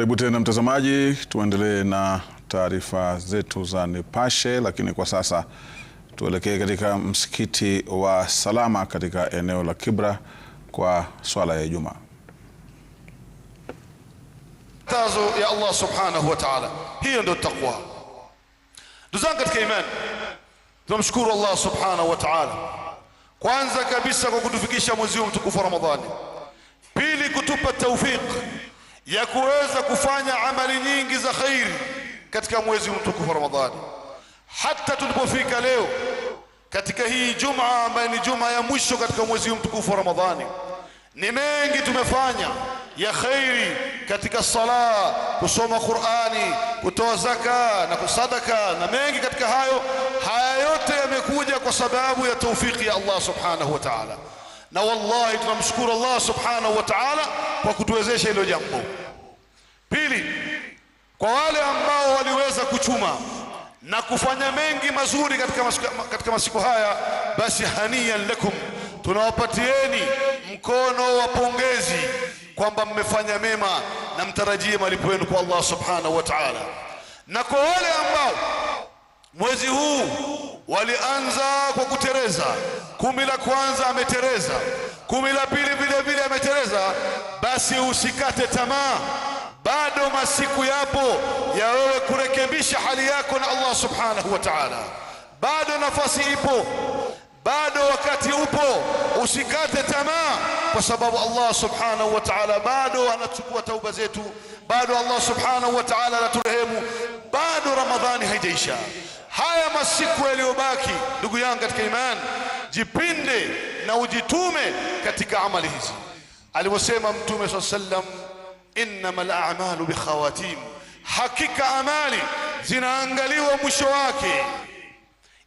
Karibu tena mtazamaji, tuendelee na taarifa zetu za Nipashe, lakini kwa sasa tuelekee katika msikiti wa Salama katika eneo la Kibra kwa swala ya Ijumaa. Tazo ya Allah subhanahu wa ta'ala, hiyo ndio takwa. Ndugu katika imani, tunamshukuru Allah subhanahu wa ta'ala kwanza kabisa kwa kutufikisha mwezi mtukufu wa Ramadhani, pili kutupa tawfik ya kuweza kufanya amali nyingi za khairi katika mwezi mtukufu wa Ramadhani. Hata tulipofika leo katika hii Jumaa ambayo ni Jumaa ya mwisho katika mwezi mtukufu wa Ramadhani, ni mengi tumefanya ya khairi katika sala, kusoma Qur'ani, kutoa zaka na kusadaka na mengi katika hayo. Haya yote yamekuja kwa sababu ya tawfiki ya Allah subhanahu wa ta'ala, na wallahi tunamshukuru Allah subhanahu wa ta'ala kwa kutuwezesha hilo jambo. Pili, kwa wale ambao waliweza kuchuma na kufanya mengi mazuri katika masiku haya, basi haniyan lakum, tunawapatieni mkono wa pongezi kwamba mmefanya mema na mtarajie malipo yenu kwa Allah subhanahu wa ta'ala. Na kwa wale ambao mwezi huu walianza kwa kutereza, 10 la kwanza ametereza, 10 la pili vile vile ametereza, basi usikate tamaa. Bado masiku yapo ya wewe kurekebisha hali yako na Allah subhanahu wa ta'ala. Bado nafasi ipo, bado wakati upo, usikate tamaa, kwa sababu Allah subhanahu wa ta'ala bado anachukua tauba zetu, bado Allah subhanahu wa ta'ala anaturehemu, bado Ramadhani haijaisha. Haya masiku yaliyobaki, ndugu yangu katika imani, jipinde na ujitume katika amali hizi. Alivyosema Mtume sallallahu alayhi wasallam, innamal a'malu bikhawatim, hakika amali zinaangaliwa mwisho wake.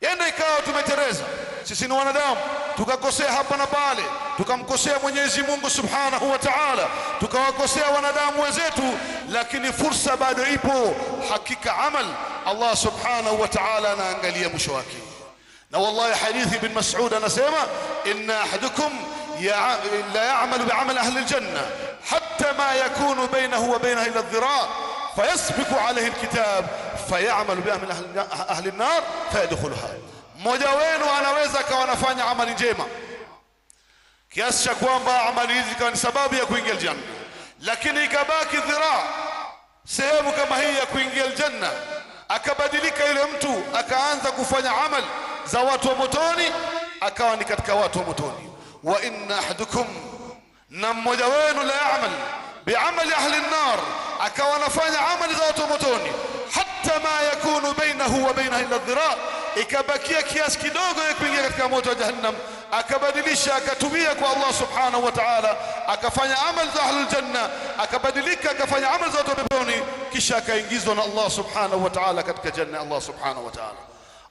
Yenda ikawa tumetereza, sisi ni wanadamu, tukakosea hapa na pale, tukamkosea Mwenyezi Mungu subhanahu wa ta'ala, tukawakosea wanadamu wenzetu, lakini fursa bado ipo. Hakika amal Allah subhanahu wa ta'ala anaangalia mwisho wake. Na wallahi hadithi ibn Mas'ud anasema, inna ahadukum la ya'malu bi'amali ahli aljanna hatta ma yakunu bainahu wa bainaha illa adh-dhira' fayasbiqu alayhi alkitab fayamalu bi'amali ahli an-nar fayadkhuluha. Mmoja wenu anaweza akawa anafanya amali njema kiasi cha kwamba amali hizi kawa ni sababu ya kuingia aljanna, lakini ikabaki dhiraa, sehemu kama hii ya kuingia aljanna, akabadilika yule mtu akaanza kufanya amali za watu wa motoni, akawa ni katika watu wa motoni. Wa inna ahadukum, na mmoja wenu la ya'mal bi'amali ahli an-nar, akawa anafanya amali za watu wa motoni, hatta ma yakunu bainahu wa bainaha illa dhira', ikabakia kiasi kidogo ya kuingia katika moto wa jahannam, akabadilisha akatumia kwa Allah subhanahu wa ta'ala, akafanya amali za ahlul janna, akabadilika akafanya amali za watu wa peponi, kisha akaingizwa na Allah subhanahu wa ta'ala katika janna Allah subhanahu wa ta'ala.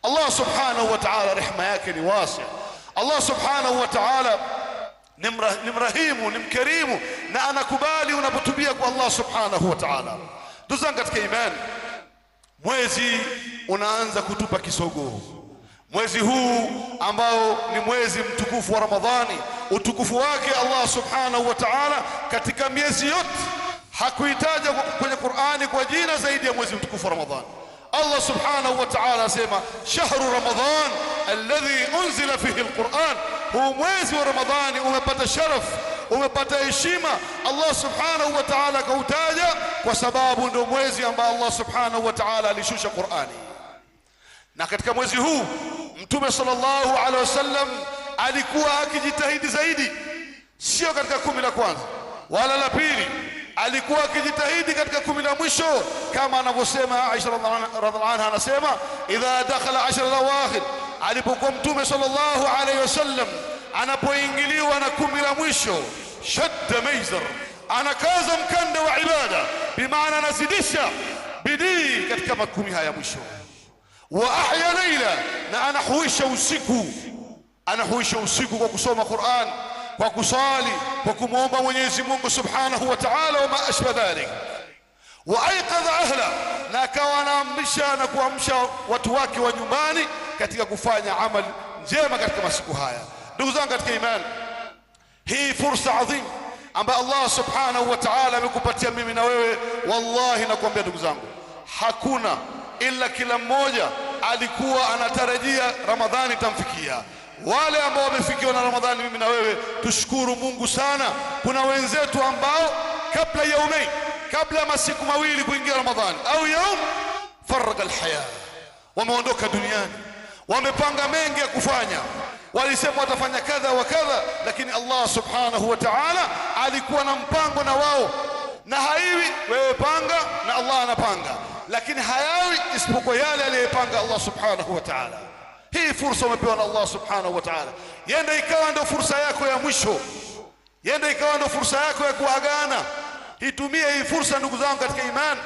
Allah subhanahu wa ta'ala rehema yake ni wasi'. Allah subhanahu wa ta'ala ni mrahimu, ni mkarimu, na anakubali unapotubia kwa Allah subhanahu wa ta'ala. Ndugu zangu katika imani, mwezi unaanza kutupa kisogo. Mwezi huu ambao ni mwezi mtukufu wa Ramadhani, utukufu wake Allah subhanahu wa ta'ala katika miezi yote hakuitaja kwenye Qur'ani kwa jina zaidi ya mwezi mtukufu wa Ramadhani. Allah subhanahu wa ta'ala asema, shahru Ramadhan alladhi unzila fihi alquran, huu mwezi wa Ramadhani umepata sharaf, umepata heshima. Allah subhanahu wa ta'ala kautaja kwa sababu ndio mwezi ambao Allah subhanahu wa ta'ala alishusha Qur'ani. Na katika mwezi huu Mtume sallallahu alaihi wasallam alikuwa akijitahidi zaidi, sio katika 10 la kwanza wala la pili, alikuwa akijitahidi katika 10 la mwisho, kama anavyosema Aisha radhiallahu anha, anasema idha dakhala 10 al-awakhir, alipokuwa Mtume sallallahu alaihi wasallam anapoingiliwa na 10 la mwisho, shadda maizar, anakaza mkanda wa ibada, bimaana anazidisha bidii katika 10 haya mwisho. Wa ahya layla, na anahuisha usiku kwa kusoma Qur'an, kwa kusali, kwa kumuomba Mwenyezi Mungu subhanahu wa ta'ala, wa ma ashba dhalik. Wa aiqadha ahla, na akawa anaamrisha na kuamsha watu wake wa nyumbani katika kufanya amali njema katika masiku haya. Ndugu zangu katika imani, hii fursa adhim ambaye Allah subhanahu wa ta'ala amekupatia mimi na wewe, wallahi nakwambia ndugu zangu, hakuna ila kila mmoja alikuwa anatarajia Ramadhani itamfikia. Wale ambao wamefikiwa na Ramadhani, mimi na wewe tushukuru Mungu sana. Kuna wenzetu ambao kabla yaumain, kabla ya masiku mawili kuingia Ramadhani au yaum farqa alhaya, wameondoka duniani, wamepanga mengi ya kufanya, walisema watafanya kadha wa kadha, lakini Allah subhanahu wa ta'ala alikuwa na mpango na wao. Na haiwi wewe panga na Allah anapanga, lakini hayawi isipokuwa yale aliyopanga Allah subhanahu wa ta'ala. Hii fursa umepewa na Allah subhanahu wa ta'ala, yenda ikawa ndio fursa yako ya mwisho, yenda ikawa ndio fursa yako ya kuagana. Itumie hii fursa ndugu zangu katika imani,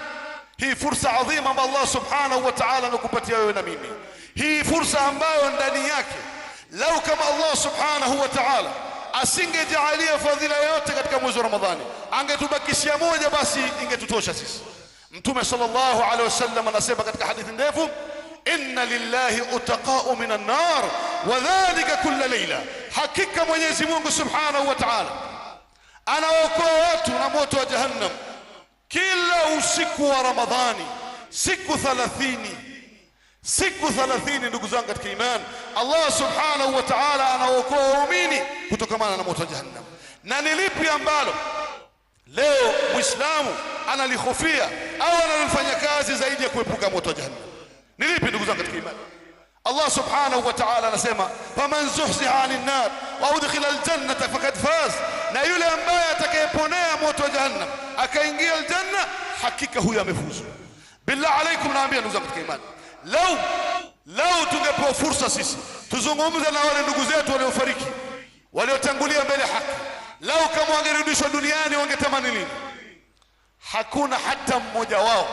hii fursa adhima ambayo Allah subhanahu wa ta'ala anakupatia wewe na mimi. Hii fursa ambayo ndani yake lau kama Allah subhanahu wa ta'ala asingejalia fadhila yote katika mwezi wa Ramadhani, angetubakishia moja basi ingetutosha sisi. Mtume sallallahu alaihi wasallam anasema katika hadithi ndefu, inna lillahi utaqa'u minan nar wa dhalika kulla layla, hakika Mwenyezi Mungu subhanahu wa ta'ala anaokoa watu na moto wa jahannam kila usiku wa Ramadhani, siku 30. Siku 30 ndugu zangu katika imani, Allah subhanahu wa ta'ala anaokoa waumini kutokana na moto wa jahannam. Na ni lipi ambalo leo Muislamu analihofia au analifanya kazi zaidi ya kuepuka moto wa jahannam? Ni lipi ndugu zangu katika imani? Allah subhanahu wa ta'ala anasema, faman zuhziha 'anil nar wa udkhila aljannata faqad faz, na yule ambaye atakayeponea moto wa jahannam akaingia aljanna, hakika huyo amefuzu. Billah alaikum, naambia ndugu zangu katika imani, lau tungepewa fursa sisi tuzungumze na wale ndugu zetu waliofariki, waliotangulia mbele haki, lau kama wangerudishwa duniani wangetamani nini? Hakuna hata mmoja wao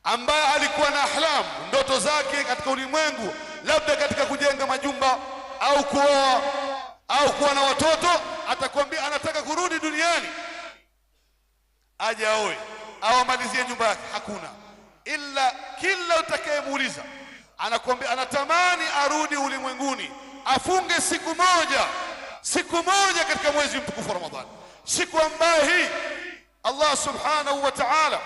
ambaye alikuwa na ahlam, ndoto zake katika ulimwengu, labda katika kujenga majumba au kuoa au kuwa na watoto, atakwambia anataka kurudi duniani aje aoe au amalizie nyumba yake. Hakuna, ila kila utakayemuuliza anakwambia anatamani arudi ulimwenguni, afunge siku moja katika mwezi mtukufu wa Ramadhani, siku ambayo hii Allah subhanahu wa ta'ala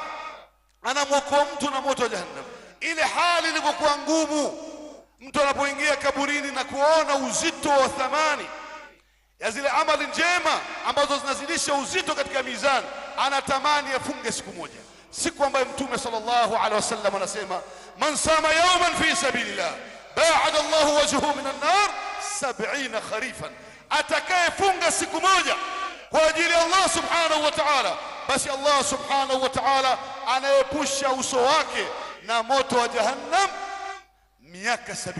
anamwokoa mtu na moto wa jahannam. Ile hali ilikuwa ngumu, mtu anapoingia kaburini na kuona uzito wa thamani ya zile amali njema ambazo zinazidisha uzito katika mizani, anatamani afunge siku moja, siku ambayo Mtume sallallahu alaihi wasallam anasema, man sama yawman fi sabilillah ba'ada Allahu wajhahu minan nar 70 kharifan, atakayefunga siku moja kwa ajili ya Allah subhanahu wa ta'ala, basi Allah subhanahu wa ta'ala anaepusha uso wake na moto wa jahannam miaka 70.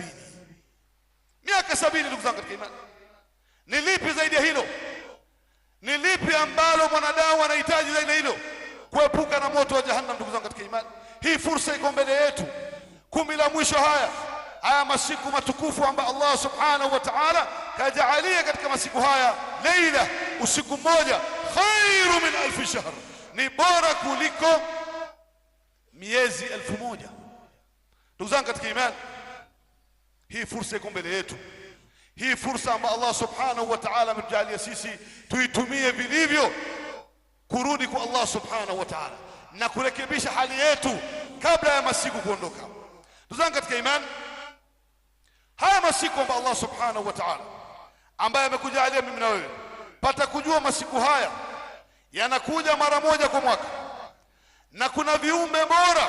Miaka 70 ndugu zangu katika imani. Ni lipi zaidi ya hilo? Ni lipi ambalo mwanadamu anahitaji zaidi ya hilo? Kuepuka na moto wa jahannam ndugu zangu katika imani. Hii fursa iko mbele yetu. 10 la mwisho haya masiku matukufu ambayo Allah subhanahu wa ta'ala kajaalia katika masiku haya leila, usiku mmoja, khairu min alf shahr, ni bora kuliko miezi 1000. Ndugu zangu katika imani, hii fursa iko mbele yetu. Hii fursa ambayo Allah subhanahu wa ta'ala ametujalia sisi tuitumie vilivyo kurudi kwa Allah subhanahu wa ta'ala na kurekebisha hali yetu kabla ya masiku kuondoka. Ndugu zangu katika imani, haya masiku ambayo Allah subhanahu wa ta'ala ambaye amekujalia mimi na wewe pata kujua, masiku haya yanakuja mara moja kwa mwaka, na kuna viumbe bora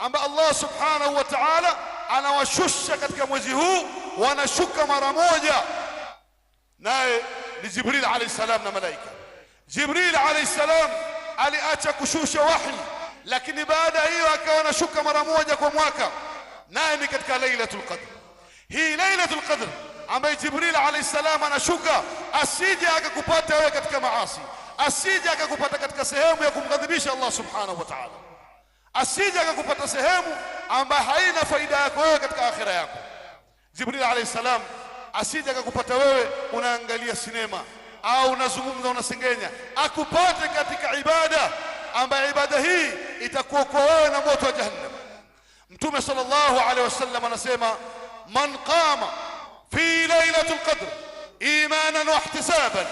ambao Allah subhanahu wa ta'ala anawashusha katika mwezi huu, wanashuka mara moja, naye ni Jibril alayhi salam na malaika. Jibril alayhi salam aliacha kushusha wahi, lakini baada hiyo akawa anashuka mara moja kwa mwaka, naye ni katika Lailatul Qadr. Hii Lailatul Qadr ambaye Jibril alayhi salam anashuka, asije akakupata wewe katika maasi, asije akakupata katika sehemu ya kumghadhibisha Allah subhanahu wa ta'ala, asije akakupata sehemu ambayo haina faida yako wewe katika akhira yako. Jibril alayhi salam asije akakupata wewe unaangalia sinema au unazungumza unasengenya, akupate katika ibada ambayo ibada hii itakuwa kwa wewe na moto wa jahannam. Mtume sallallahu alayhi wasallam anasema, man qama fi lailatul qadr imanan wa ihtisaban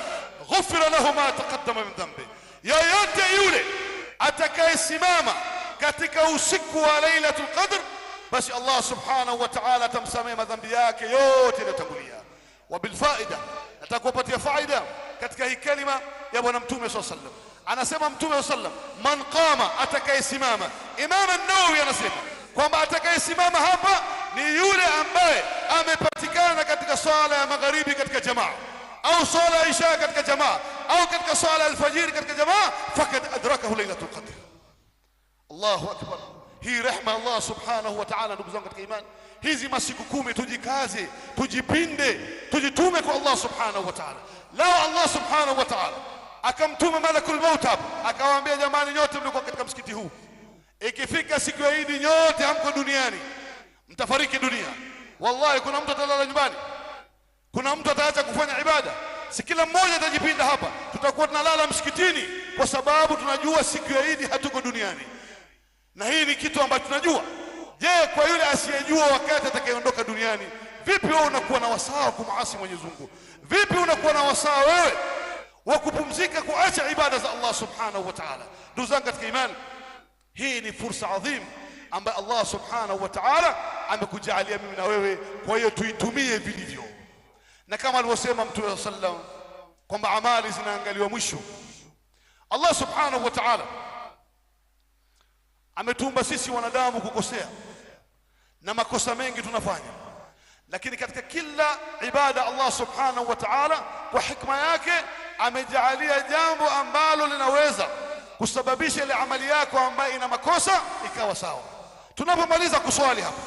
ghufira lahu ma taqaddama min dhanbi. Yoyote yule atakayesimama katika usiku wa Lailatul Qadr, basi Allah subhanahu wa ta'ala atamsamehe madhambi yake yote yaliyotangulia. Wa bil faida, atakupatia faida katika hii kalima ya bwana Mtume sallallahu alaihi wasallam. Anasema Mtume sallallahu alaihi wasallam, man qama, atakayesimama. Imam an-Nawawi anasema kwamba atakayesimama hapa ni yule ambaye amepatikana katika swala ya magharibi katika jamaa, au swala ya isha katika jamaa, au katika swala ya alfajiri katika jamaa, fakad adrakahu Lailatul Qadr. Allahu akbar. Hii rehma Allah subhanahu wa ta'ala. Ndugu zangu katika imani, hizi masiku 10 tujikaze, tujipinde, tujitume kwa Allah subhanahu wa ta'ala. Lao Allah subhanahu wa ta'ala akamtuma malakul maut hapa akawaambia, jamani nyote mlikuwa katika msikiti huu, ikifika siku ya Eid nyote hamko duniani, mtafariki dunia. Wallahi kuna mtu atalala nyumbani, kuna mtu ataacha kufanya ibada. Si kila mmoja atajipinda hapa, tutakuwa tunalala msikitini kwa sababu tunajua siku ya Eid hatuko duniani. Na hii ni kitu ambacho tunajua. Je, kwa yule asiyejua wakati atakayeondoka duniani, vipi wewe unakuwa na wasaa kumaasi Mwenyezi Mungu? Vipi unakuwa na wasaa wewe wa kupumzika, kuacha ibada za Allah subhanahu wa ta'ala? Ndugu zangu katika imani, hii ni fursa adhim ambayo Allah subhanahu wa ta'ala amekujalia mimi na wewe. Kwa hiyo tuitumie vilivyo, na kama alivyosema Mtume sallallahu alaihi wasallam kwamba amali zinaangaliwa mwisho. Allah subhanahu wa ta'ala ametuumba sisi wanadamu kukosea na makosa mengi tunafanya, lakini katika kila ibada Allah subhanahu wa ta'ala kwa hikma yake amejaalia jambo ambalo linaweza kusababisha ile amali yako ambayo ina makosa ikawa sawa. Tunapomaliza kuswali hapa,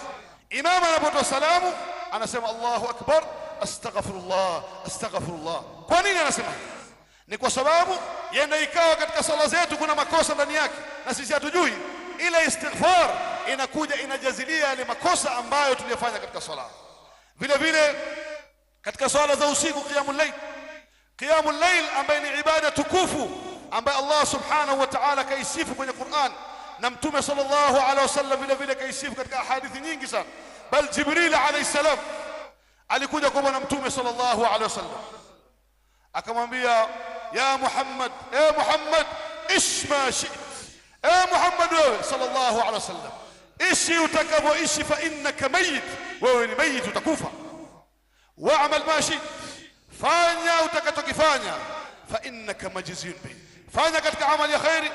imam anapotoa salamu anasema Allahu akbar, astaghfirullah, astaghfirullah. Kwa nini anasema hivi? Ni kwa sababu yenda ikawa katika sala zetu kuna makosa ndani yake na sisi hatujui. Ile istighfar inakuja inajazilia yale makosa ambayo tuliyofanya katika sala. Vile vile katika swala za usiku, qiyamul layl ambayo ni ibada tukufu ambayo Allah subhanahu wa ta'ala kaisifu kwenye Qur'an, na Mtume sallallahu alaihi wasallam vile vile kaisifu katika hadithi nyingi sana. Bal Jibril alayhi salam alikuja kwa bwana Mtume sallallahu alaihi wasallam akamwambia, ya Muhammad, Muhammad, ishma shi'ta, Muhammad wewe sallallahu alaihi wasallam, ishi utakavyoishi, fa innaka mayit, wewe ni mayit, utakufa. Wa'mal ma shi'ta, fanya utakachokifanya, fa innaka majziyun bi, fanya katika amali ya khairi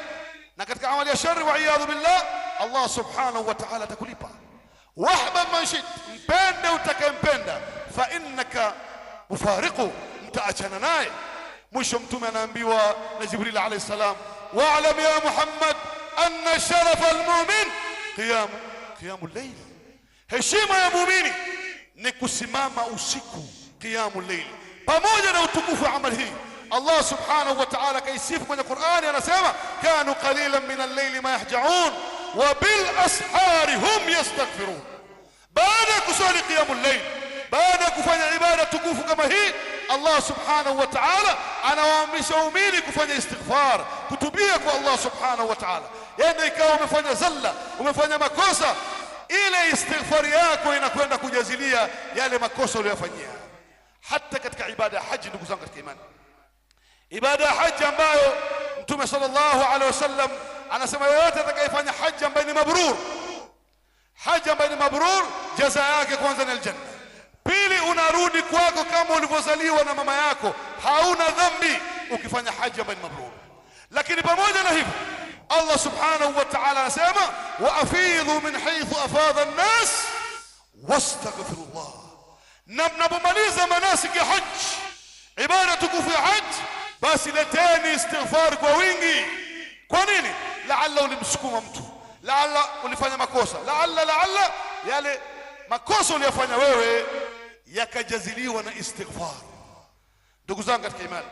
na katika amali ya shari, wa iyadhu billah, Allah subhanahu wa ta'ala atakulipa. Wahbab man shi'ta, mpende utakayempenda, fa innaka mufariqu, mtaachana naye. Mwisho Mtume anaambiwa na Jibril alayhi salam, wa'lam ya Muhammad anna sharafa almu'min qiyamul layl, heshima ya muumini ni kusimama usiku, qiyamul layl. Pamoja na utukufu wa amali hii, Allah subhanahu wa ta'ala kaisifu kwenye Qur'ani, anasema kanu qalilan min al-layli ma yahja'un wa bil ashari hum yastaghfirun. Baada ya kusali qiyamul layl, baada ya kufanya ibada tukufu kama hii, Allah subhanahu wa ta'ala anawaamrisha waumini kufanya istighfar, kutubia kwa Allah subhanahu wa ta'ala. Yenda ikawa umefanya zalla, umefanya makosa, ile istighfar yako inakwenda kujazilia yale makosa uliyofanyia. Hata katika ibada ya haji, ndugu zangu katika imani, ibada ya haji ambayo Mtume sallallahu alaihi wasallam anasema yoyote atakayefanya haji ambayo ni mabrur, haji ambayo ni mabrur, jaza yake kwanza ni aljanna, pili unarudi kwako kama ulivyozaliwa na mama yako, hauna dhambi ukifanya haji ambayo ni mabrur. Lakini pamoja na hivyo, Allah subhanahu wa ta'ala anasema wa afidhu min haythu afadha an-nas wastaghfirullah. Na mnapomaliza manasik ya haji, ibada tukufu ya haji, basi leteni istighfar kwa wingi. Kwa nini? Laalla ulimsukuma mtu, laalla ulifanya makosa, laalla yale makosa uliyofanya wewe yakajaziliwa na istighfar. Ndugu zangu katika imani,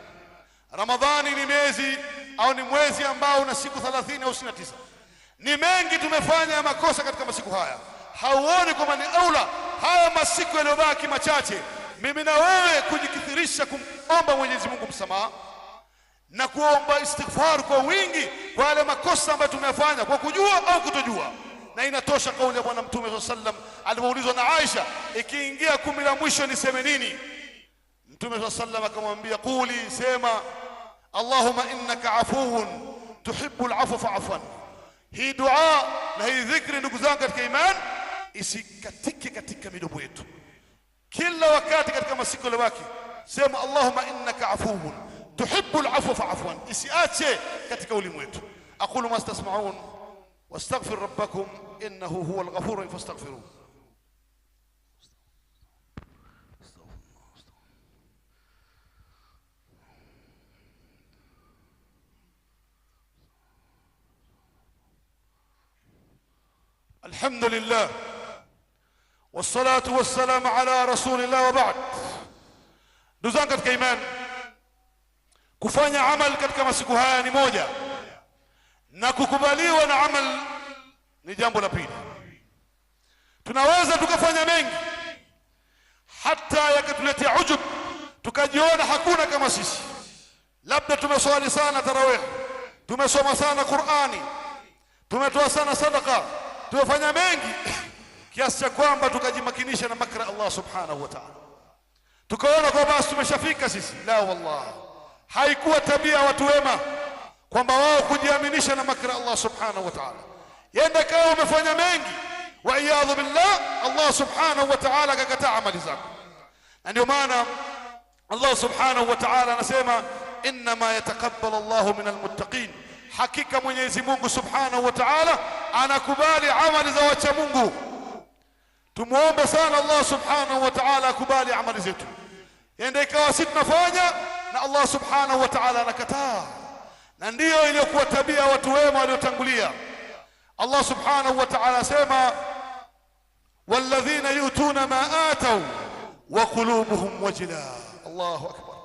Ramadhani ni mwezi au ni mwezi ambao una siku 30 au 29. Ni mengi tumefanya makosa katika masiku haya. Hauoni kwamba ni aula haya masiku yaliyobaki machache, mimi na wewe kujikithirisha kumomba Mwenyezi Mungu msamaha na kuomba istighfar kwa wingi kwa yale makosa ambayo tumeyafanya kwa kujua au kutojua? Na inatosha kauli ya bwana Mtume sallallahu alaihi wasallam alipoulizwa na Aisha, ikiingia 10 la mwisho niseme nini? Mtume sallallahu alaihi wasallam akamwambia, quli, sema Allahumma innaka afuwun tuhibbul afwa fa'fu anni. Hii dua na hii dhikri ndugu zangu katika imani isikatike katika midomo yetu. Kila wakati katika masiku yaliyobaki sema Allahumma innaka afuwun tuhibbul afwa fa'fu anni, isiache katika ulimi wetu. aqulu ma tasma'un wastaghfir rabbakum innahu huwal ghafurur rahim fastaghfiruhu. الحمد لله والصلاة والسلام على رسول الله وبعد. Ndugu zangu katika imani, kufanya amal katika masiku haya ni moja, na kukubaliwa na amal ni jambo la pili. Tunaweza tukafanya mengi hata yakatuletea ujub, tukajiona hakuna kama sisi. Labda tumeswali sana tarawih, tumesoma sana Qur'ani, tumetoa sana sadaqa, tumefanya mengi kiasi cha kwamba tukajimakinisha na makra Allah subhanahu wa ta'ala, tukaona kwamba basi tumeshafika sisi. La wallah, haikuwa tabia watu wema kwamba wao kujiaminisha na makra Allah subhanahu wa ta'ala. Yenda kama umefanya mengi wa iyadhu billah, Allah subhanahu wa ta'ala akakataa amali zako. Na ndio maana Allah subhanahu wa ta'ala anasema inma yataqabbalu Allahu minal muttaqin, hakika Mwenyezi Mungu subhanahu wa ta'ala anakubali amali za wacha Mungu. Tumuombe sana Allah subhanahu wa ta'ala akubali amali zetu. Yende ikawa sisi tunafanya na Allah subhanahu wa ta'ala anakataa, na ndiyo iliyokuwa tabia watu wema waliotangulia. Allah subhanahu wa ta'ala asema walladhina yutuna ma atau wa qulubuhum wajila. Allahu akbar.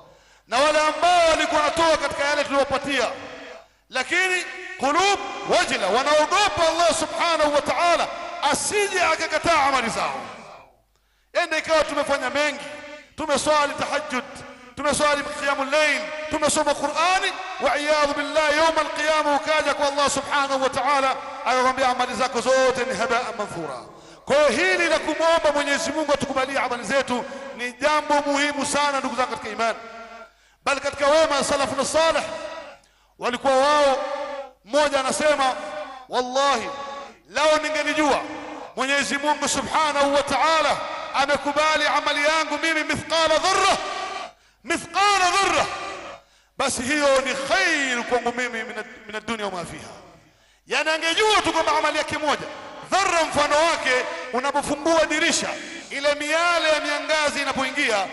Na wale ambao walikuwa wanatoa katika yale tuliyopatia, lakini qulub wajila, wanaogopa Allah subhanahu wa ta'ala asije akakataa amali zao. Ende ikawa tumefanya mengi, tumeswali tahajjud, tumeswali qiyamul layl, tumesoma Qur'ani, wa iyadhu billahi yawm al-qiyamah ukaja kwa Allah subhanahu wa ta'ala ayakwambia amali zako zote ni habaa manthura. Kwa hiyo hili la kumwomba Mwenyezi Mungu atukubalie amali zetu ni jambo muhimu sana ndugu zangu katika imani. Bali katika wema salafu na salih walikuwa wao, mmoja anasema wallahi lao ningenijua Mwenyezi Mungu subhanahu wa ta'ala amekubali amali yangu mimi mithqala dharra, basi hiyo ni khair kwangu mimi min ad-dunya wa ma fiha. Yani angejua tu kwamba amali yake moja dharra, mfano wake unapofungua dirisha, ile miale ya miangazi inapoingia,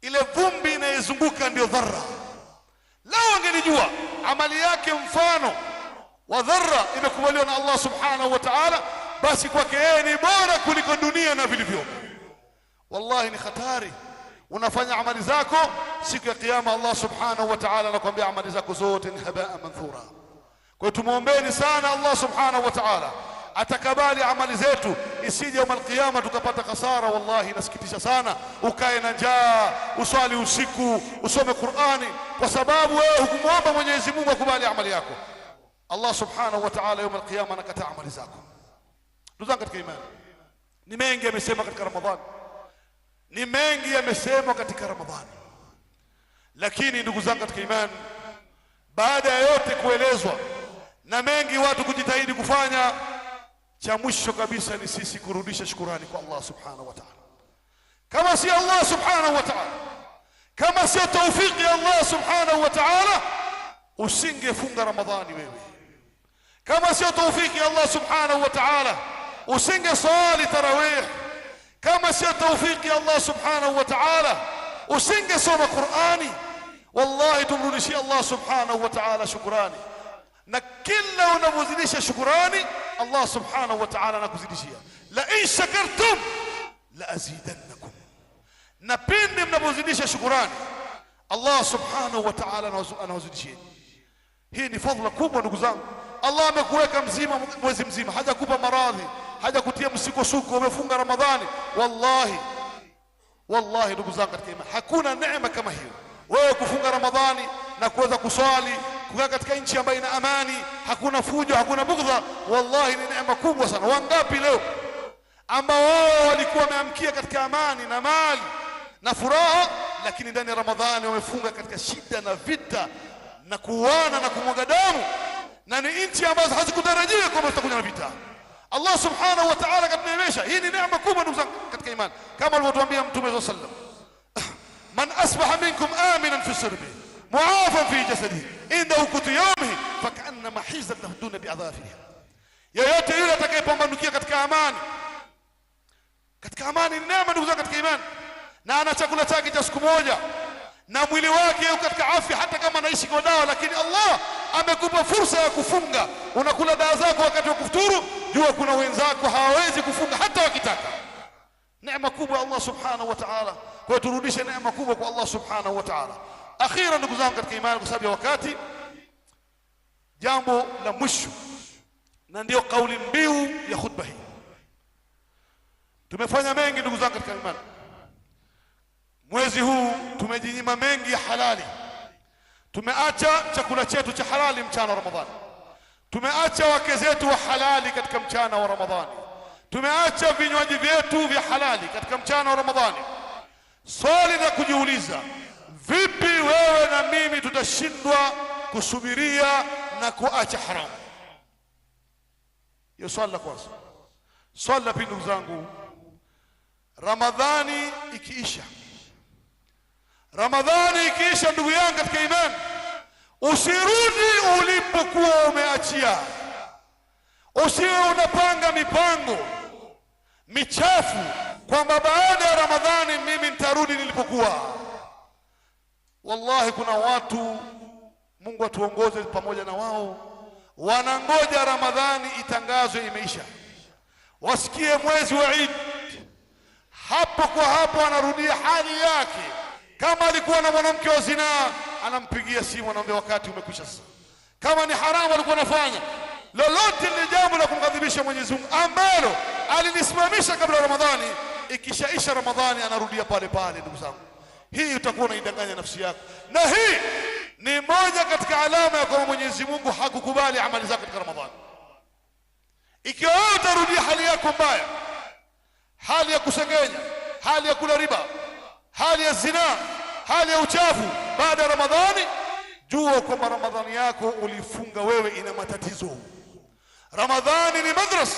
ile vumbi inayozunguka ndio dharra. Lao angelijua amali yake mfano wa dharra imekubaliwa na Allah subhanahu wa ta'ala, basi kwake yeye ni bora kuliko dunia na vilivyo. Wallahi ni hatari. Unafanya amali zako, siku ya kiyama Allah subhanahu wa ta'ala anakuambia amali zako zote ni habaa manthura. Kwa hiyo tumuombeeni sana Allah subhanahu wa ta'ala atakabali amali zetu, isije yawm al-qiyama tukapata hasara. Wallahi inasikitisha sana ukae na njaa, uswali usiku, usome Qur'ani kwa sababu wewe hukumuomba Mwenyezi Mungu akubali amali yako. Allah subhanahu wa ta'ala yawm al-qiyama anakataa amali zako. Ndugu zangu katika imani, ni mengi yamesema katika Ramadhani, ni mengi yamesema katika Ramadhani, lakini ndugu zangu katika imani, baada ya yote kuelezwa na mengi watu kujitahidi kufanya, cha mwisho kabisa ni sisi kurudisha shukrani kwa Allah subhanahu wa ta'ala. Kama si Allah subhanahu wa ta'ala, kama si tawfiki ya Allah subhanahu wa ta'ala, usingefunga Ramadhani wewe. Kama si tawfiki ya Allah subhanahu wa ta'ala, usingeswali tarawih. Kama si tawfiki ya Allah subhanahu wa ta'ala, usingesoma Qur'ani. Wallahi tumrudishie Allah subhanahu wa ta'ala shukrani, na kila unapozidisha shukrani Allah subhanahu wa ta'ala anakuzidishia. La in shakartum la azidannakum, na pindi mnapozidisha shukrani Allah subhanahu wa ta'ala anawazidishia. Hii ni fadhila kubwa ndugu zangu. Allah amekuweka mzima mwezi mzima, hajakupa maradhi, hajakutia msikosuko, umefunga Ramadhani. Wallahi ndugu zangu katika imani, hakuna neema kama hiyo, wewe kufunga Ramadhani na kuweza kuswali, kukaa katika nchi ambayo ina amani, hakuna fujo, hakuna bughdha. Wallahi ni neema kubwa sana. Wangapi leo ambao wao walikuwa wameamkia katika amani na mali na furaha, lakini ndani ya Ramadhani wamefunga katika shida na vita, na kuuana na kumwaga damu, na ni nchi ambazo hazikutarajia kwamba zitakuja na vita. Allah subhanahu wa ta'ala katuneemesha. Hii ni neema kubwa ndugu zangu katika imani, kama alivyotuambia Mtume sallallahu alayhi wasallam, man asbaha minkum aminan fi sirbi muafan fi jasadihi indahu qutu yawmihi fakaannama hizat lahu duna bi'adhafiha. Yeyote yule atakayepambanukia katika amani, katika amani ni neema ndugu zangu katika imani, na ana chakula chake cha siku moja na mwili wake uko katika afya, hata kama anaishi kwa dawa, lakini Allah amekupa fursa ya kufunga. Unakula dawa zako wakati wa kufuturu, jua kuna wenzako hawawezi kufunga hata wakitaka. Neema kubwa Allah subhanahu wa ta'ala. Kwa turudishe neema kubwa kwa Allah subhanahu wa ta'ala. Akhira ndugu zangu katika imani, kwa sababu ya wakati, jambo la mwisho na ndio kauli mbiu ya khutba hii. Tumefanya mengi ndugu zangu katika imani. Mwezi huu tumejinyima mengi ya halali. Tumeacha chakula chetu cha halali mchana wa Ramadhani. Tumeacha wake zetu wa halali katika mchana wa Ramadhani. Tumeacha vinywaji vyetu vya halali katika mchana wa Ramadhani. Swali la kujiuliza, vipi wewe na mimi tutashindwa kusubiria na kuacha haramu? Hiyo swali la kwanza. Swali la pili ndugu zangu, Ramadhani ikiisha, Ramadhani ikiisha ndugu yangu katika imani, usirudi ulipokuwa umeachia. Usiwe unapanga mipango michafu kwamba baada ya Ramadhani mimi nitarudi nilipokuwa. Wallahi kuna watu, Mungu atuongoze pamoja na wao, wanangoja Ramadhani itangazwe imeisha, wasikie mwezi wa Eid, hapo kwa hapo anarudia hali yake. Kama alikuwa na mwanamke wa zinaa, anampigia simu anamwambia wakati umekwisha sasa. Kama ni haramu alikuwa anafanya, lolote ni jambo la kumghadhibisha Mwenyezi Mungu ambalo alilisimamisha kabla ya Ramadhani, ikishaisha Ramadhani anarudia pale pale. Ndugu zangu, hii utakuwa unaidanganya nafsi yako, na hii ni moja katika alama ya kwamba Mwenyezi Mungu hakukubali amali zako katika Ramadhani. Ikiwa wewe utarudia hali yako mbaya, hali ya kusengenya, hali ya kula riba, hali ya zina, hali ya uchafu baada ya Ramadhani, jua kwamba Ramadhani yako ulifunga wewe ina matatizo. Ramadhani ni madrasa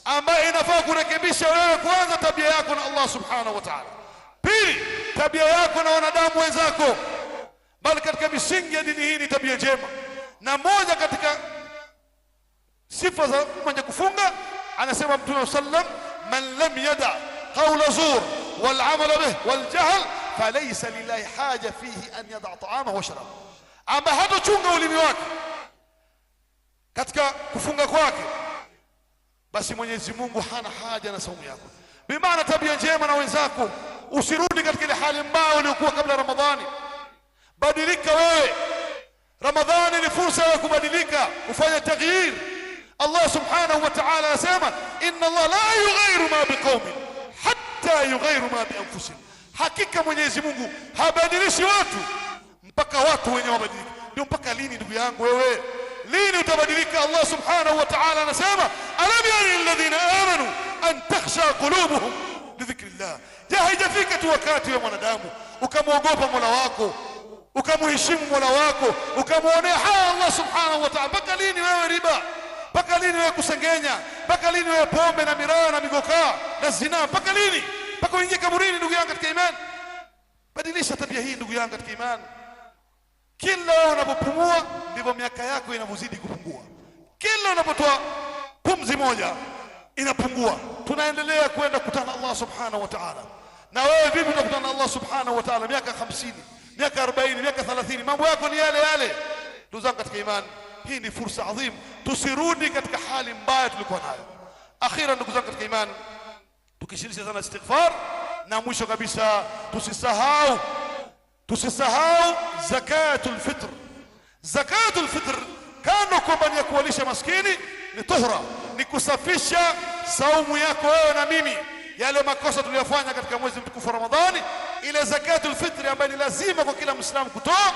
ambayo inafaa kurekebisha wewe, kwanza tabia yako na Allah subhanahu wa ta'ala, pili tabia yako na wanadamu wenzako. Bali katika misingi ya dini hii ni tabia njema, na moja katika sifa za mwenye kufunga anasema Mtume sallam, man lam yada qawla zur wal amala bih wal jahl falaysa lillahi haja fihi an yada ta'amahu wa sharabahu. Amba hatochunga ulimi wake katika kufunga kwake, basi Mwenyezi Mungu hana haja na saumu yako. Bimaana tabia njema na wenzako, usirudi katika ile hali mbaya uliyokuwa kabla Ramadhani. Badilika wewe. Ramadhani ni fursa ya kubadilika, kufanya taghyir. Allah subhanahu wa ta'ala anasema, inna Allah la yughayyiru ma biqaumin hatta yughayyiru ma bi anfusihim. Hakika Mwenyezi Mungu habadilishi watu mpaka watu wenyewe wabadilike. Ndio mpaka lini ndugu yangu wewe? Lini utabadilika? Allah subhanahu wa ta'ala anasema, alam yara alladhina amanu an takhsha qulubuhum li dhikrillah. Haijafika tu wakati wa mwanadamu ukamwogopa Mola wako, ukamheshimu Mola wako, ukamwonea haya Allah subhanahu wa ta'ala. Mpaka lini wewe riba? Mpaka lini wewe kusengenya? Mpaka lini wewe pombe na miraa na migokaa na zina? Mpaka lini? Mpaka uingie kaburini ndugu yangu katika imani? Badilisha tabia hii ndugu yangu katika imani. Kila unapopumua ndivyo miaka yako inavyozidi kupungua. Kila unapotoa pumzi moja inapungua. Tunaendelea kwenda kukutana Allah subhanahu wa ta'ala. Na wewe vipi utakutana na Allah subhanahu wa ta'ala miaka 50, miaka 40, miaka 30? Mambo yako ni yale yale. Ndugu zangu katika imani, hii ni fursa adhim, tusirudi katika hali mbaya tulikuwa nayo. Akhira ndugu zangu katika imani, tukishirisha sana istighfar, na mwisho kabisa tusisahau zakatul fitr. Zakatul fitr kana kwamba ni kuwalisha maskini, ni tuhra, ni kusafisha saumu yako wewe na mimi, yale makosa tuliyofanya katika mwezi mtukufu wa Ramadhani. Ile zakatul fitr ambayo ni lazima kwa kila Muislamu kutoa,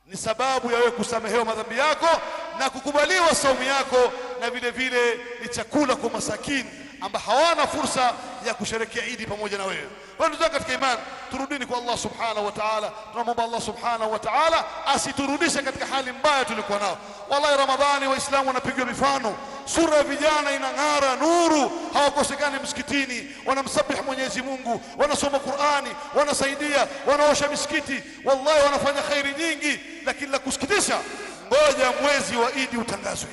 ni sababu ya wewe kusamehewa madhambi yako na kukubaliwa saumu yako, na vile vile ni chakula kwa masakini ambao hawana fursa ya kusherehekea Idi pamoja na wewe. Kwa ndugu zangu katika imani, turudini kwa Allah subhanahu wa ta'ala. Tunamwomba Allah subhanahu wa ta'ala asiturudishe katika hali mbaya tulikuwa nao. Wallahi Ramadhani waislamu wanapigwa mifano, sura ya vijana inang'ara nuru, hawakosekani msikitini, wanamsabihi Mwenyezi Mungu, wanasoma Qur'ani, wanasaidia, wanaosha misikiti, wallahi wanafanya khairi nyingi. Lakini la kusikitisha, ngoja mwezi wa Idi utangazwe,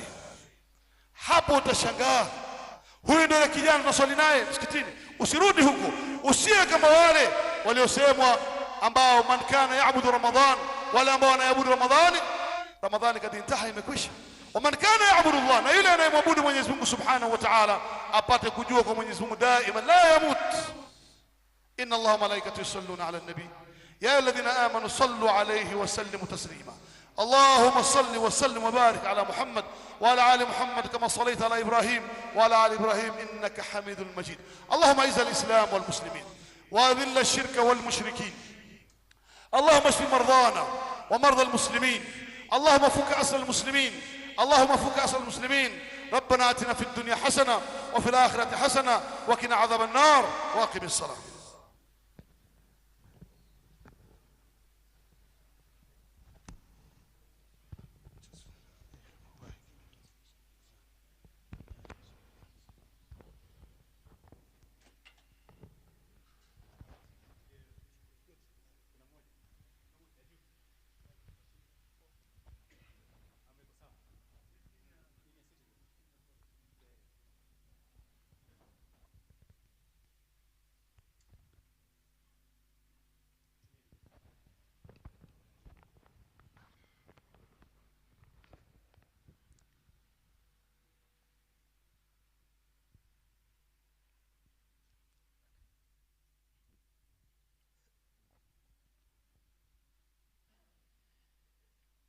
hapo utashangaa. Huyu ndio kijana tunaswali naye msikitini, usirudi huko, usiwe kama wale waliosemwa ambao man kana yaabudu Ramadhan, wale ambao wanaabudu Ramadhani kad intaha, imekwisha. Wa man kana yaabudu Allah, na yule anayemwabudu Mwenyezi Mungu subhanahu wa ta'ala apate kujua kwa Mwenyezi Mungu daima la yamut. Inna Allah malaikatahu yusalluna ala an-nabi ya ayyuhalladhina amanu sallu alayhi wa sallimu taslima. اللهم صل وسلم وبارك على محمد وعلى آل محمد كما صليت على إبراهيم وعلى آل إبراهيم إنك حميد مجيد. اللهم أعز الإسلام والمسلمين وأذل الشرك والمشركين. اللهم اشف مرضانا ومرضى المسلمين. اللهم فك أسر المسلمين. اللهم فك أسر المسلمين. ربنا آتنا في الدنيا حسنة وفي الآخرة حسنة وقنا عذاب النار وأقم الصلاة.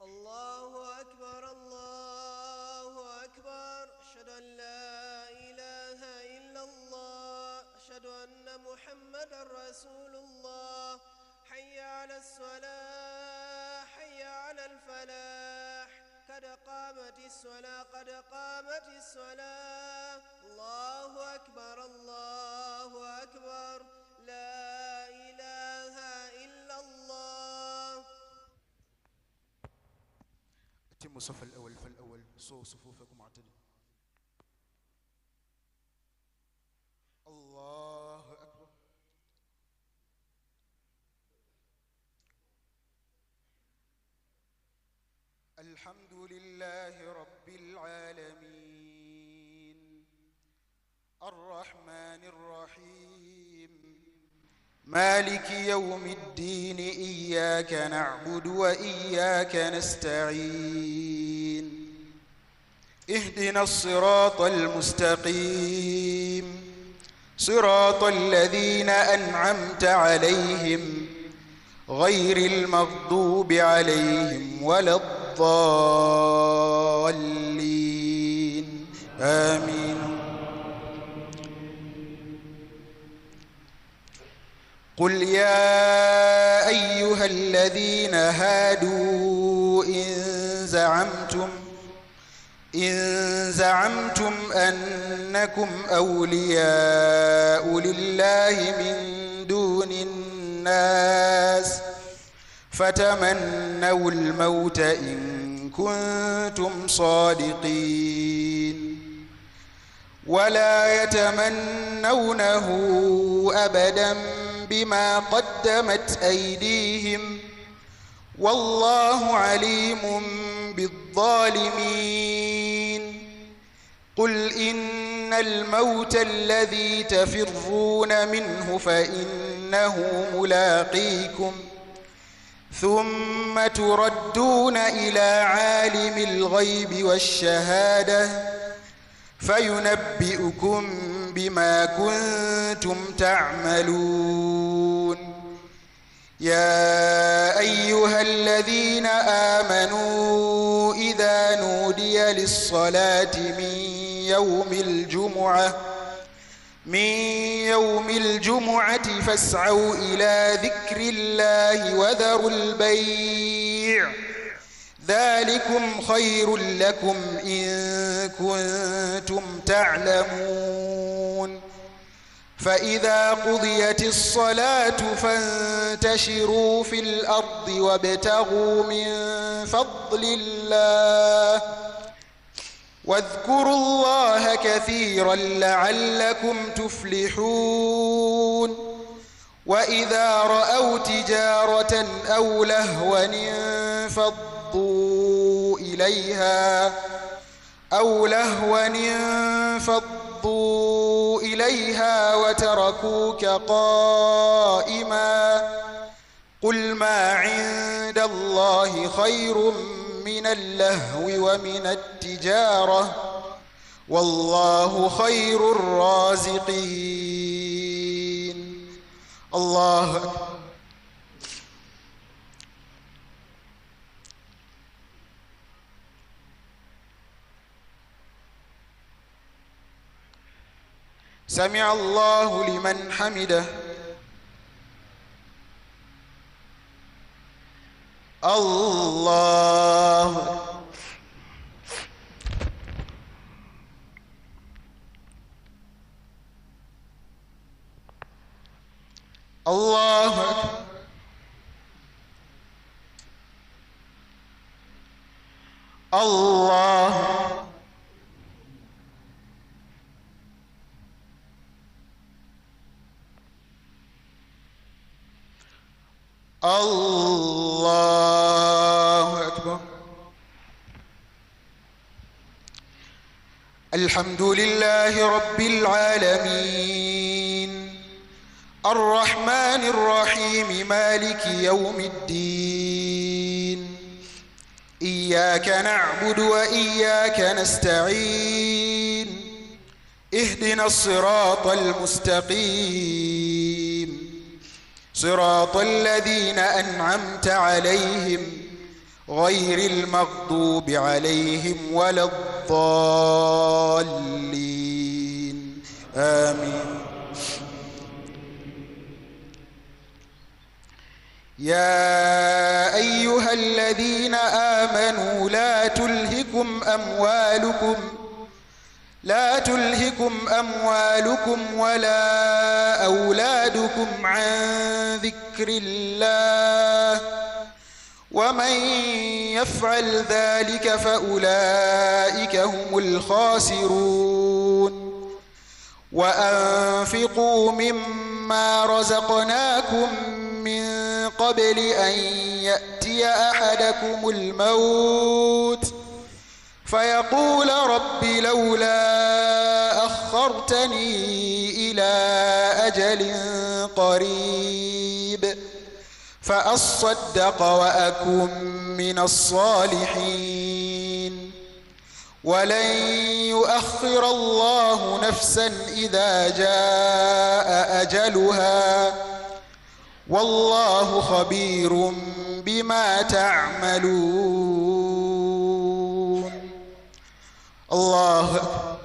الله أكبر الله أكبر أشهد أن لا إله إلا الله أشهد أن محمدا رسول الله حي على الصلاة حي على الفلاح قد قامت الصلاة قد قامت الصلاة الله أكبر الله أكبر لا إله إلا الله. أتموا الصف الأول فالأول صوا صفوفكم اعتدلوا. الله أكبر. الحمد لله رب العالمين الرحمن الرحيم مالك يوم الدين إياك نعبد وإياك نستعين اهدنا الصراط المستقيم صراط الذين أنعمت عليهم غير المغضوب عليهم ولا الضالين آمين. قل يا أيها الذين هادوا إن زعمتم أنكم أولياء لله من دون الناس فتمنوا الموت إن كنتم صادقين ولا يتمنونه أبدا بما قدمت أيديهم والله عليم بالظالمين. قل إن الموت الذي تفرون منه فإنه ملاقيكم ثم تردون إلى عالم الغيب والشهادة فينبئكم بما كنتم تعملون. يا أيها الذين آمنوا إذا نودي للصلاة من يوم الجمعة فاسعوا إلى ذكر الله وذروا البيع ذلكم خير لكم إن كنتم تعلمون. فإذا قضيت الصلاة فانتشروا في الأرض وابتغوا من فضل الله واذكروا الله كثيرا لعلكم تفلحون وإذا رأوا تجارة أو لهوا انفضوا إليها وتركوك قائما قل ما عند الله خير من اللهو ومن التجارة والله خير الرازقين. الله أكبر. سمع الله لمن حمده. الله الله أكبر. الله الله أكبر. الحمد لله رب العالمين الرحمن الرحيم مالك يوم الدين إياك نعبد وإياك نستعين اهدنا الصراط المستقيم صراط الذين أنعمت عليهم غير المغضوب عليهم ولا الضالين آمين. يا أيها الذين آمنوا لا تلهكم أموالكم ولا أولادكم عن ذكر الله ومن يفعل ذلك فأولئك هم الخاسرون. وأنفقوا مما رزقناكم من قبل أن يأتي أحدكم الموت فيقول رب لولا أخرتني إلى أجل قريب فأصدق وأكن من الصالحين ولن يؤخر الله نفسا إذا جاء أجلها والله خبير بما تعملون. الله أكبر.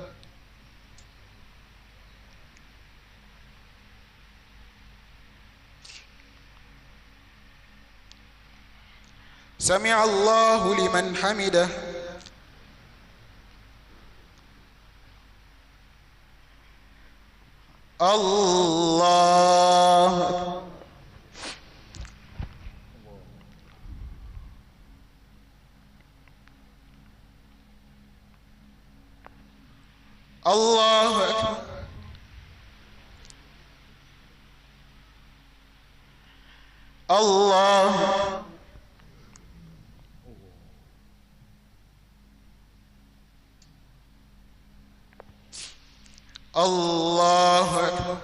سمع الله لمن حمده. الله أكبر. الله أكبر. الله أكبر. الله أكبر.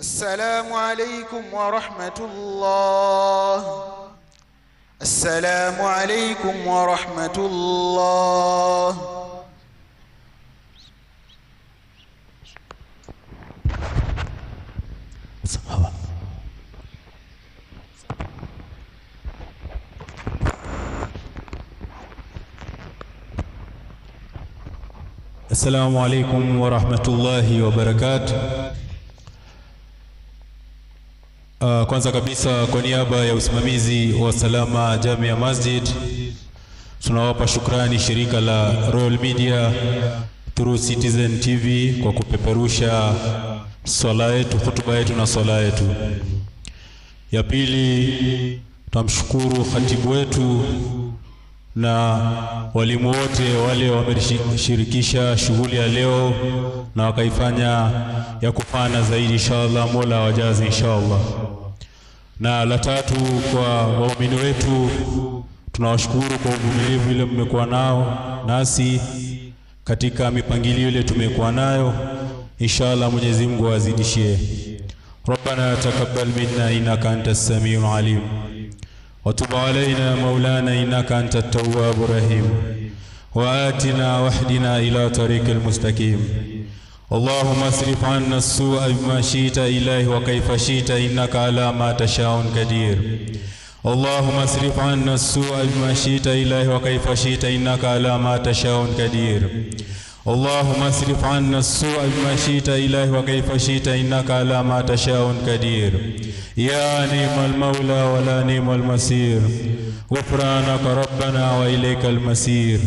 السلام عليكم ورحمة الله. السلام عليكم ورحمة الله. السلام عليكم ورحمة الله وبركاته. Kwanza kabisa kwa niaba ya usimamizi wa Salama Jamia Masjid tunawapa shukrani shirika la Royal Media through Citizen TV kwa kupeperusha swala yetu, hutuba yetu na swala yetu. Ya pili, tunamshukuru khatibu wetu na walimu wote wale wameshirikisha shughuli ya leo na wakaifanya ya kufana zaidi inshallah. Mola wajazi inshallah. Na la tatu, kwa waumini wetu tunawashukuru kwa uvumilivu ile mmekuwa nao nasi katika mipangilio ile tumekuwa nayo. Inshallah Mwenyezi Mungu azidishie. Rabbana taqabbal minna innaka antas samiul alim وتب علينا مولانا إنك أنت التواب الرحيم وآتنا واهدنا إلى طريق المستقيم. اللهم اصرف عنا السوء بما شئت إليه وكيف شئت إنك على ما تشاء قدير. اللهم اصرف عنا السوء بما شئت إليه وكيف شئت إنك على ما تشاء قدير. اللهم اصرف عنا السوء بما شئت إليه وكيف شئت إنك على ما تشاء قدير. يا نعم المولى ولا نعم المصير. غفرانك ربنا وإليك المصير.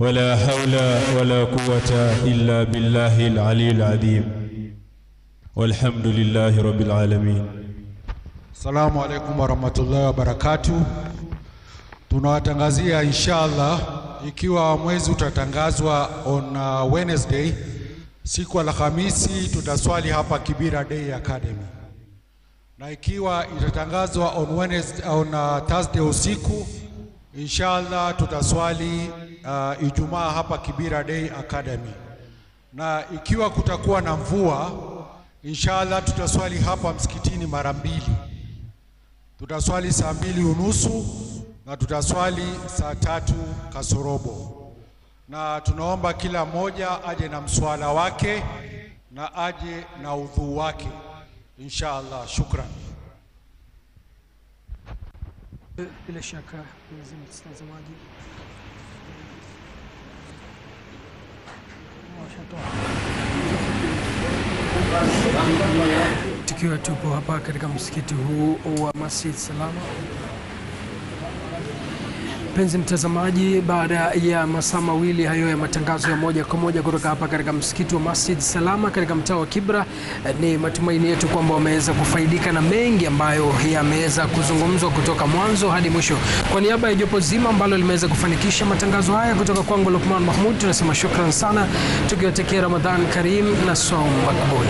ولا حول ولا قوة إلا بالله العلي العظيم. والحمد لله رب العالمين. السلام عليكم ورحمة الله وبركاته. Tunawatangazia inshallah ikiwa mwezi utatangazwa on Wednesday, siku ya Alhamisi tutaswali hapa Kibira Day Academy. Na ikiwa itatangazwa on Wednesday, on Thursday usiku, inshallah tutaswali Ijumaa hapa Kibira Day Academy. Na ikiwa kutakuwa na mvua, inshallah tutaswali hapa msikitini mara mbili. Tutaswali saa 2:30 na tutaswali saa 3 kasorobo. Na tunaomba kila mmoja aje na mswala wake na aje na udhu wake inshallah. Shukran. Bila shaka mtazamaji, tukiwa tupo hapa katika msikiti huu wa Masjid Salama. Mpenzi mtazamaji, baada ya masaa mawili hayo ya matangazo ya moja kwa moja kutoka hapa katika msikiti wa Masjid Salama katika mtaa wa Kibra, ni matumaini yetu kwamba wameweza kufaidika na mengi ambayo yameweza kuzungumzwa kutoka mwanzo hadi mwisho. Kwa niaba ya jopo zima ambalo limeweza kufanikisha matangazo haya kutoka kwangu Luqman Mahmud, tunasema shukran sana, tukiwatakia Ramadhan Karim na Saum Makbul.